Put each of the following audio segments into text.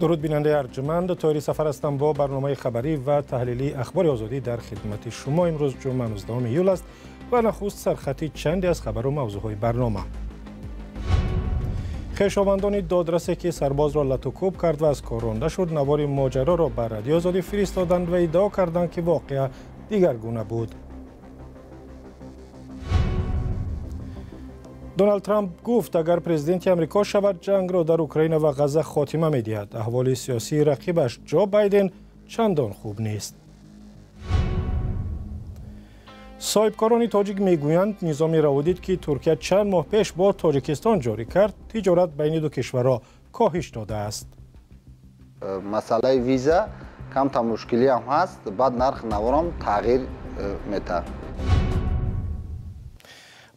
درود بیننده ارجمند، طاهری سفر هستم با برنامه خبری و تحلیلی اخبار آزادی در خدمت شما. امروز جمعه 19 ایول است و نخست سرخطی چندی از خبر و موضوعهای برنامه. خویشاوندان دادرسی که سرباز را لطوکوب کرد و از کار رانده شد، نوار ماجرا را بر رادیو آزادی فرستادند و ادعا کردند که واقعه دیگرگونه بود. دونالد ترامپ گفت اگر پرزیدنت امریکا شود جنگ را در اوکراین و غزه خاتمه می‌دهد. احوال سیاسی رقیبش جو بایدن چندان خوب نیست. صاحبکاران تاجیک میگویند نظام روادید که ترکیه چند ماه پیش با تاجیکستان جاری کرد، تجارت بین دو کشورها کاهش داده است. مسئله ویزا کم تا مشکلی هم هست، بعد نرخ نوارم تغییر میده.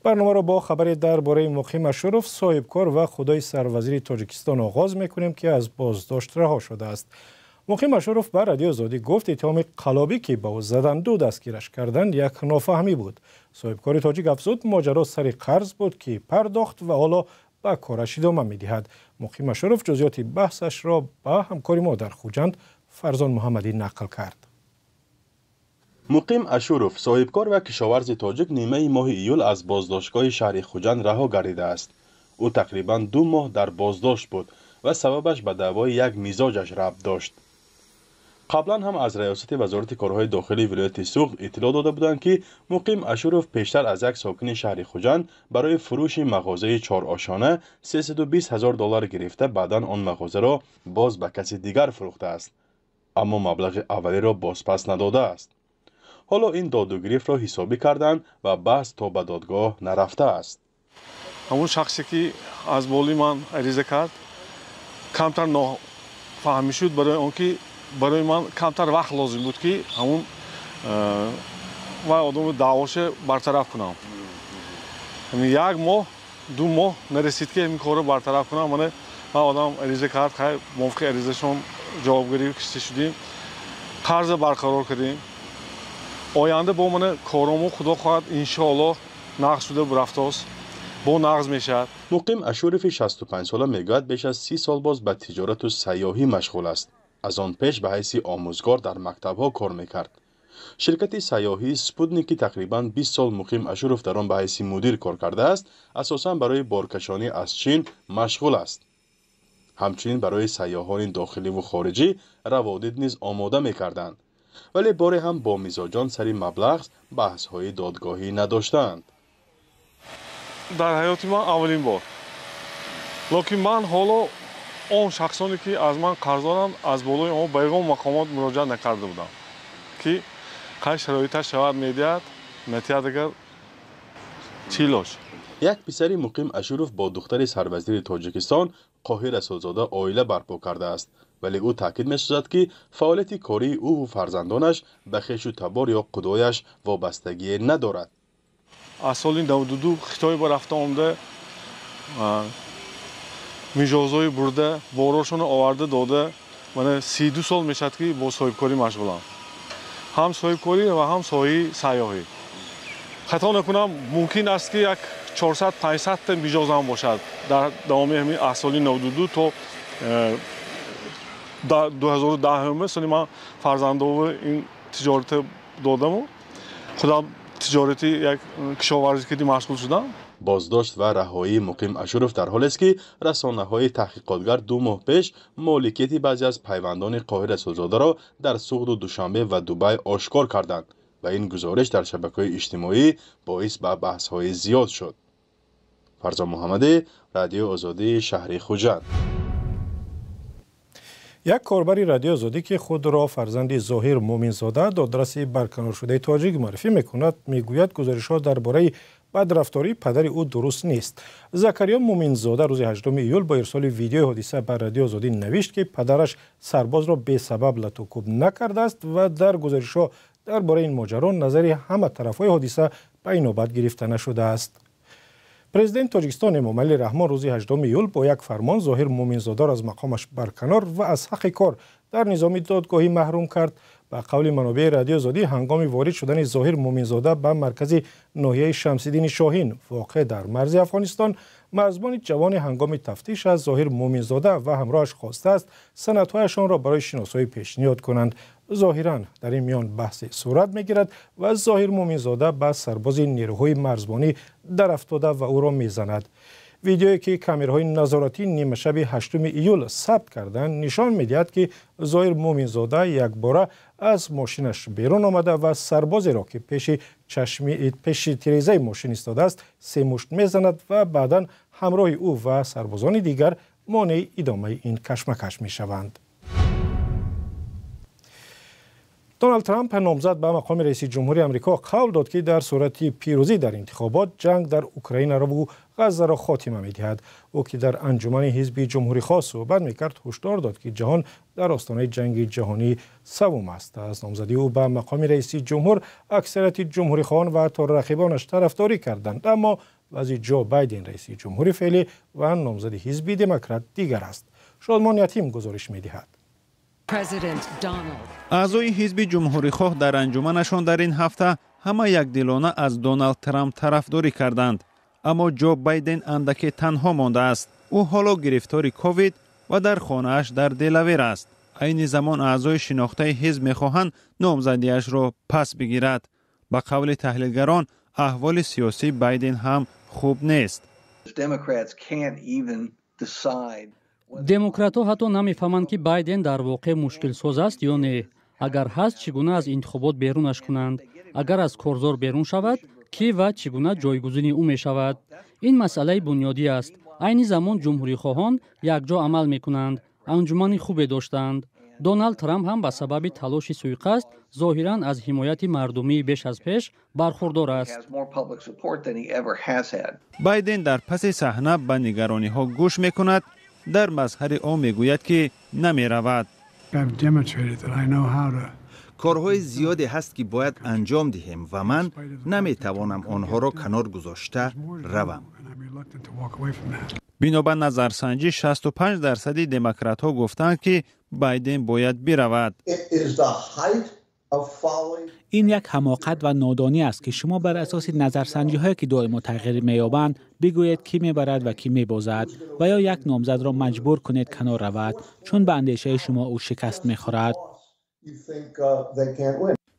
برنامه را با خبری درباره مقیم اشرف، صاحبکار و خدای سروزیر تاجیکستان آغاز میکنیم که از بازداشت رها شده است. مقیم اشرف بر رادیو آزادی گفت اتهام قلابی که به او زدند و دستگیرش کردند یک نافهمی بود. صاحبکار تاجیک افزود ماجرا سر قرض بود که پرداخت و حالا به کارش ادامه میدهد. مقیم اشرف جزئیات بحثش را با همکار ما در خوجند فرزان محمدی نقل کرد. مقیم اشرف صاحبکار و کشاورز تاجیک نیمه ماه ایول از بازداشتگاه شهر خوجند رها گردیده است. او تقریباً 2 ماه در بازداشت بود و سببش به دعوای یک میزاجش ربط داشت. قبلا هم از ریاست وزارت کارهای داخلی ولایت سوغد اطلاع داده بودند که مقیم اشرف پیشتر از یک ساکن شهر خوجند برای فروش مغازه 4 آشانه $320,000 گرفته، بعدا آن مغازه را باز به کسی دیگر فروخته است، اما مبلغ اولی را بازپس نداده است. حالا این داد و گرفت را حسابی کردند و بحث تا به دادگاه نرفته است. همون شخصی که از بالی من عریضه کرد کمتر نافهمی شد، برای آنکه برای من کمتر وقت لازم بود که همون و آدم دعواش برطرف کنم. یعنی 1 ماه 2 ماه نرسید که این کار رو برطرف کنم. من آدم عریضه کرد، خیلی موافق عریضه‌شون جوابگیری کشته شدیم، قرض برقرار کردیم. آینده با من کارامو خدا خواهد انشاءالله نقض شده برفته است، با نقض میشد. مقیم اشرف 65 ساله میگوید بیش از 30 سال باز به تجارت و سیاحی مشغول است. از آن پیش به حیث آموزگار در مکتب‌ها کار میکرد. شرکت سیاحی سپودنیکی تقریباً 20 سال مقیم اشرف در آن به حیث مدیر کار کرده است. اساساً برای بارکشانی از چین مشغول است. همچنین برای سیاحان داخلی و خارجی روادید نیز آماده میکردند. ولی باری هم با میزاجان سری مبلغ بحث‌های دادگاهی نداشتند. در حیات من اولین بار، لیکن من حالا اون شخصانی که از من قرض دارند از بالای اون به یگان مقامات مراجعه نکرده بودم که قای شرایطش شود میدهد نتیجه اگر چی لاش. یک پسری مقیم اشرف با دختر سروزیر تاجیکستان قاهر اسدزاده عائله برپا کرده است، ولی او تاکید می‌سازد که فعالیت کاری او و فرزندانش به خویش و تبار یا خدایش وابستگی ندارد. از سال 92 خطای با رفته آمده میجازهای برده باراشون آورده داده. من 32 سال میشد که با صاحبکاری مشغولم، هم صاحبکاری و هم سایه سیاحی. خطا نکنم ممکن است که یک 400-500 تا میجاز هم باشد در دوام همین از سال 92 تا 2010 سالی من فرزنده و این تجارت دادم و خودم تجارتی یک کشاورزی که مشغول شدم. بازداشت و رهایی مقیم اشرف در حالی است که رسانه‌های تحقیقاتگر 2 ماه پیش مالکیت بعضی از پیوندان قاهر اسدزاده را در سوغد و دوشنبه و دبی آشکار کردند و این گزارش در شبکه‌های اجتماعی باعث به بحث‌های زیاد شد. فرزان محمدی، رادیو آزادی شهر خوجند. یک کاربر رادیو آزادی که خود را فرزند ظاهر مومنزاده دادرس برکنار شده تاجیک معرفی میکند میگوید گزارش‌ها درباره بدرفتاری پدر او درست نیست. زکریا مومنزاده روز 8 ایول با ارسال ویدیو حادثه بر رادیو آزادی نوشت که پدرش سرباز را به سبب لطوکوب نکرده است و در گزارش‌ها درباره این ماجرا نظر همه طرف‌های حادثه به نوبت گرفته نشده است. президент тоҷикистон эмомалӣ раҳмон рӯзи 8 июл бо як фармон зоҳир муъминзодаро аз мақомаш барканор ва аз ҳаққи кор дар низоми додгоҳӣ маҳрум кард. ба қавли манобеъи радио Озодӣ, ҳангоми ворид шудани зоҳир муъминзода ба маркази ноҳияи Шамсиддини Шоҳин воқеъ дар марзи Афғонистон, марзбони ҷавони ҳангоми тафтиш аз зоҳир муъминзода ва ҳамроҳаш хостааст санадҳояшонро барои шиносоӣ пешниҳод кунанд. зоҳиран дар ин миён баҳсе сурат мегирад ва зоҳир муъминзода ба сарбози нерӯҳои марзбонӣ дарафтода ва ӯро мезанад. видеое ки камераҳои назоратӣ нимашаби 8 июл сабт карданд нишон медиҳад ки зоҳир муъминзода якбора аз мошинаш берун омада ва сарбозеро ки пеши тирезаи мошин истодааст се мушт мезанад ва баъдан ҳамроҳи ӯ ва сарбозони дигар монеи идомаи ин кашмакаш мешаванд. دونالد ترامپ نامزد به مقام رئیس جمهوری آمریکا قول داد که در صورت پیروزی در انتخابات جنگ در اوکراین را و غزه را خاتمه می‌دهد. او که در انجمن حزب جمهوری خواست صحبت می‌کرد هشدار داد که جهان در آستانه جنگ جهانی سوم است. از نامزدی او به مقام رئیس جمهور اکثریت جمهوری خواهان و حتی رقیبانش طرفداری کردند، اما وضع جو بایدن رئیس جمهوری فعلی و نامزد حزب دموکرات دیگر است. شادمان یتیم گزارش می‌دهد. اعضای حزب جمهوری‌خواه در انجمنشان در این هفته همه یکدلانه از دونالد ترامپ طرفداری کردند، اما جو بایدن اندکی تنها مانده است. او حالا گرفتار کووید و در خانه‌اش در دلاویر است. این زمان اعضای شناخته حزب می‌خواهند نامزدیش را پس بگیرد. با قول تحلیلگران احوال سیاسی بایدن هم خوب نیست. демократҳо ҳатто намефаҳманд ки байден дар воқеъ мушкилсоз аст ё не. агар ҳаст, чӣ гуна аз интихобот берунаш кунанд? агар аз корзор берун шавад, кӣ ва чӣ гуна ҷойгузини ӯ мешавад? ин масъалаи бунёдӣ аст. айни замон ҷумҳурихоҳон якҷо амал мекунанд. анҷумани хубе доштанд. دونالد ترامپ هم به سبب تلاش سوءقصد ظاهراً از حمایت مردمی بیش از پیش برخوردار است. بایدن در پس صحنه به نگرانی ها گوش میکند. در مظهر او میگوید که نمی رود. کارهای زیادی هست که باید انجام دهیم و من نمی توانم آنها را کنار گذاشته روم. بنابر نظرسنجی 65% دموکرات ها گفتند که بایدن باید برود. این یک حماقت و نادانی است که شما بر اساس نظرسنجی هایی که دائما تغییر می‌یابند بگویید کی میبرد و کی میبازد و یا یک نامزد را مجبور کنید کنار رود چون به اندیشه شما او شکست میخورد.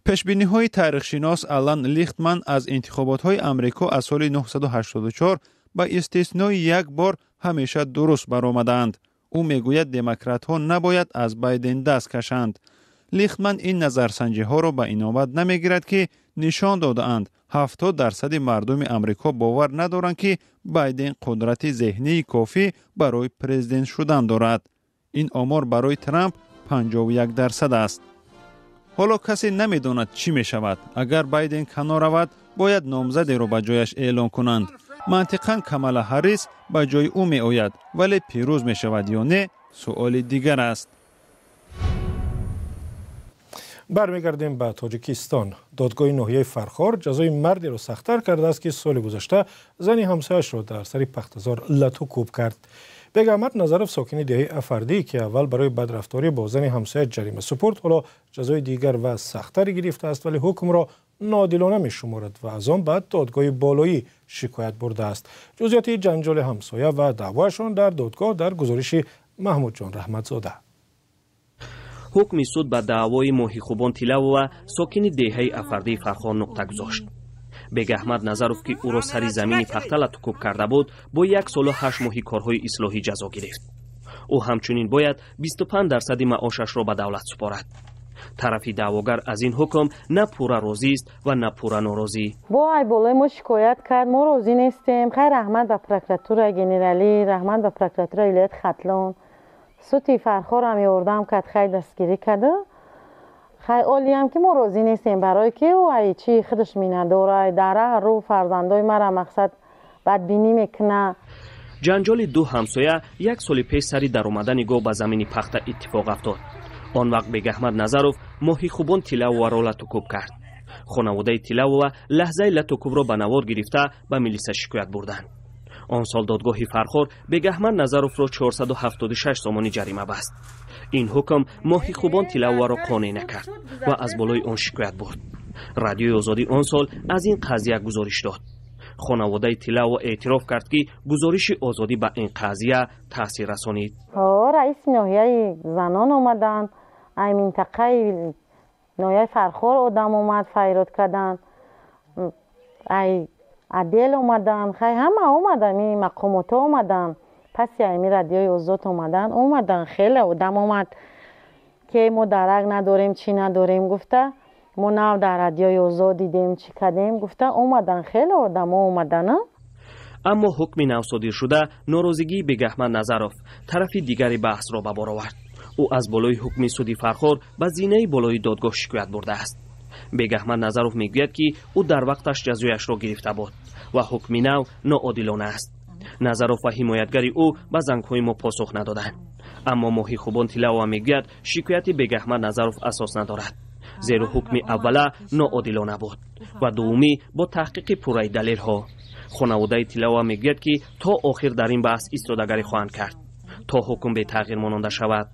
پیشبینی های تاریخ شناس آلان لیختمن از انتخابات های امریکا از سال 1984 با استثنای یک بار همیشه درست برآمدند. او میگوید دموکرات ها نباید از بایدن دست کشند. لیختمن این نظرسنجی ها را به اینابت نمیگیرد که نشان داده اند 70% مردم امریکا باور ندارند که بایدن قدرت ذهنی کافی برای پرزیدنت شدن دارد. این آمار برای ترامپ 51% است. حالا کسی نمیداند چی می شود. اگر بایدن کنار رود باید نامزدی را به جایش اعلام کنند. منطقاً کامالا هریس به جای او می آید، ولی پیروز می شود یا نه سؤال دیگر است. برمیگردیم به تاجیکستان. دادگاه ناحیه فرخار جزای مردی را سخت‌تر کرده است که سال گذشته زنی همسایه‌اش را در سر پختزار لتو کوب کرد. بیگ احمد نظروف ساکن دهه افردی که اول برای بدرفتاری با زن همسایه جریمه سپرد، حالا جزای دیگر و سخت‌تری گرفته است ولی حکم را ناعادلانه می‌شمارد و از آن بعد دادگاه بالایی شکایت برده است. جزئیات جنجال همسایه و دعوایشان در دادگاه در گزارش محمود جان رحمتزاده. حکم суд ба даъвои моҳихӯбон Тилавова сокини деҳаи Афардии Фархор нуқта гузошт. Бег Аҳмад Назаров ки ӯро сари замини пахта латукуб карда буд, бо 1 солу 8 моҳи корҳои ислоҳӣ ҷазо гирифт. ӯ ҳамчунин бояд 25% маошашро ба давлат супорад. тарафи даъвогар аз ин ҳукм на пурра розист ва на пурра норозӣ. бо айболои мо шикоят кард, мо розӣ нестем. хай раҳмат ба прокуратура генералӣ, раҳмат ба прокуратура вилояти Хатлон. سوتی فرخار هم یوردم که خیلی دستگیری کرده. خیلی عالی هم که ما راضی نیستیم برای که او ای چی خودش می نداره در رو فرزندای مرا مقصد بدبینی میکنه. جنجال دو همسایه 1 سال پیش سری در اومدن گاو به زمین پخته اتفاق افتاد. آن وقت بیگ احمد نظروف موهیخوبان تیلاووا را لتوکوب کرد. خانواده تیلاووا لحظه لتوکوب را به نوار گرفته به میلیس شکایت بردند. آن سال دادگاه فرخار بگهمن نظروف را 476 سومانی جریمه بست. این حکم ماهی خوبان تیلاوه را قانع نکرد و از بالای آن شکایت برد. رادیوی آزادی آن سال از این قضیه گزارش داد. خانواده تیلاوه اعتراف کرد که گزارش آزادی به این قضیه تاثیر رسانید. رئیس ناحیه زنان اومدن، این منطقه ناحیه فرخار آدم اومد فریاد کردن، ای عدل اومدن، خیلی همه اومدن، این مقامات اومدن، پس یعنی رادیوی آزاد اومدن خیلی آدم اومد که ما درک نداریم چی نداریم. گفته ما نه در رادیوی آزاد دیدیم چی کردیم. گفته اومدن خیلی آدم اومدن. اما حکم نو صادر شده ناراضگی بگهمن نظروف طرف دیگری بحث را به بار آورد. او از بالای حکم سودی فرخار به زینه بالای دادگاه شکایت برده است. بگهمن نظروف میگوید که او در وقتش جزایش را گرفته بود و حکم نو ناعادلانه است. نظروف و حمایتگری او به زنگ‌های ما پاسخ ندادند. اما ماهی خوبان تیلاوه میگوید شکایت بگهمن نظروف اساس ندارد، زیرا حکم اوله ناعادلانه بود و دومی با تحقیق پوره دلیل ها. خانواده تیلاوه میگوید که تا آخر در این بحث ایستادگی خواهند کرد تا حکم به تغییر ماننده شود.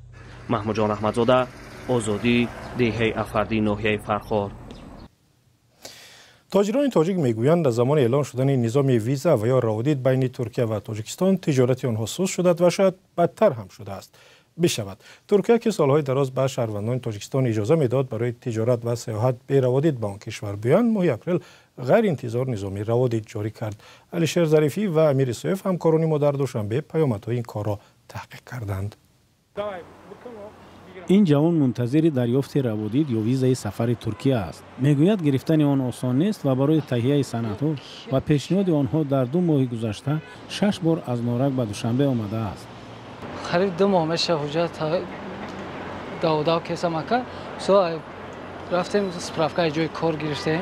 محمود جان احمدزاده، آزادی، دهه افردی، ناحیه فرخار. تاجران تاجیک میگویند در زمان اعلان شدن نظام ویزا و یا روادید بین ترکیه و تاجیکستان تجارت آنها سست شده و شاید بدتر هم شده است. بشود ترکیه که سالهای دراز به شهروندان تاجیکستان اجازه میداد برای تجارت و سیاحت به روادید به آن کشور بیایند، ماه اپریل غیر انتظار نظام روادید جاری کرد. علیشیر ظریفی و امیر سیف همکاران ما در دوشنبه پیامدهای این کار را تحقیق کردند. این جوان منتظر دریافت روادید یا ویزای سفر ترکیه است. میگوید گرفتن آن آسان نیست و برای تهیه سندها و پیشنهاد آنها در 2 ماه گذشته 6 بار از نارک به دوشنبه آمده است. قریب 2 ماه میشه حجت داودا کیسا مکا رفتیم سپرافکای جای کار گرفتیم،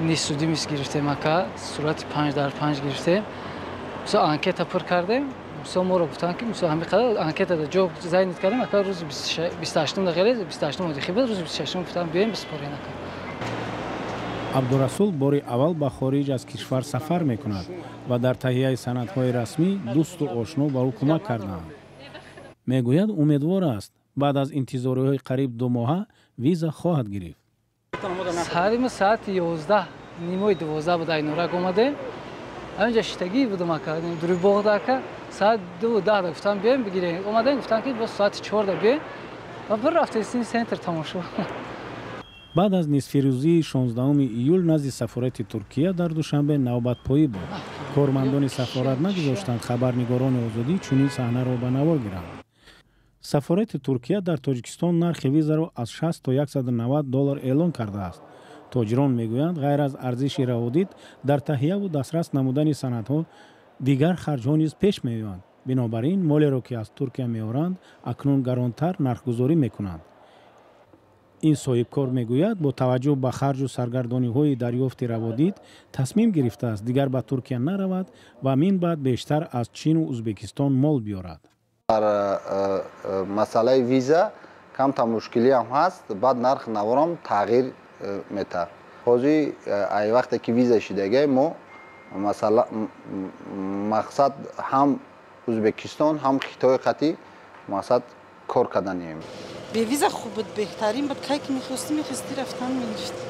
نیسودی میس گرفتیم مکا صورت 5x5 گرفتیم، انکت پر کردیم. ما رو گفتن که همین قدر انکت داد جو زاینت کردیم اکا روز 28 دقیقه 28 مدخیبه روز 26 گفتم بیایم بسپارین اکا. عبدالرسول باری اول به خارج از کشور سفر میکند و در تهیه سندهای رسمی دوست و آشنا به او کمک کردند. میگوید امیدوار است بعد از انتظارهای قریب 2 ماه ویزا خواهد گرفت. ساعت 11 نیمه 12 بود اینورک اومده. همینجا شتگی بودم اکا دوری باغ اکا ساعت 2:10 گفتم بیایم بگیریم. اومدن گفتن که بس ساعت 4 بیایم و بر رفتیم سنتر تماشا. بعد از نصف روزی 16 ایول نزد سفارت ترکیه در دوشنبه نوبت پایی بود. کارمندان سفارت نگذاشتند خبرنگاران آزادی چنین صحنه را به نوار گیرند. سفارت ترکیه در تاجیکستان نرخ ویزا را از 60 تا $190 اعلان کرده است. تاجران میگویند غیر از ارزش روادید در تهیه و دسترس نمودن سندها دیگر خرج‌ها نیز پیش می‌آیند. بنابراین مالی را که از ترکیه می‌آورند اکنون گرانتر نرخ‌گذاری می‌کنند. این صاحبکار میگوید با توجه به خرج و سرگردانی‌های دریافت روادید تصمیم گرفته است دیگر به ترکیه نرود و من بعد بیشتر از چین و ازبکستان مال بیارد. در مسئله ویزا کم تا مشکلی هم هست، بعد نرخ نوارم تغییر میده. حاضی ای وقتی که ویزا شدگی ما مثلا مقصد هم ازبکستان هم خطای قطعی مقصد کار کردنیم. به ویزا خوب بود، بهترین بود که میخواستی رفتن میگرفتی.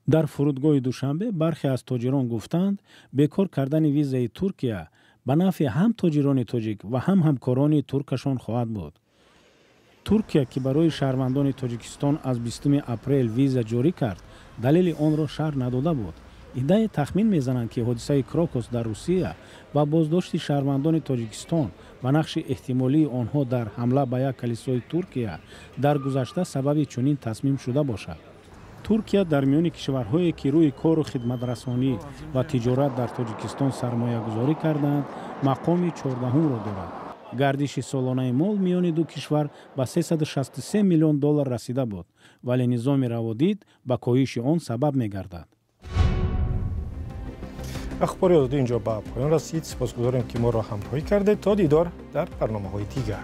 در فرودگاه دوشنبه برخی از تاجران گفتند بیکار کردن ویزای ترکیه به نفع هم تاجران تاجیک و هم همکاران ترکشان خواهد بود. ترکیه که برای شهروندان تاجیکستان از 20 اپریل ویزا جاری کرد، دلیل آن را شرح نداده بود. ایده تخمین میزنند که حادثه کراکوس در روسیه و بازداشت شهروندان تاجیکستان و نقش احتمالی آنها در حمله به یک کلیسای ترکیه در گذشته سبب چنین تصمیم شده باشد. ترکیه در میان کشورهایی که روی کار و خدمت رسانی و تجارت در تاجیکستان سرمایه گذاری کردند مقام 14 را دارد. گردش سالانه مال میان دو کشور به $363 میلیون رسیده بود، ولی نظام روادید به کاهش آن سبب میگردد. اخبار آزادی اینجا به پایان رسید. سپاسگزاریم که ما را همراهی کردید. تا دیدار در برنامه‌های دیگر.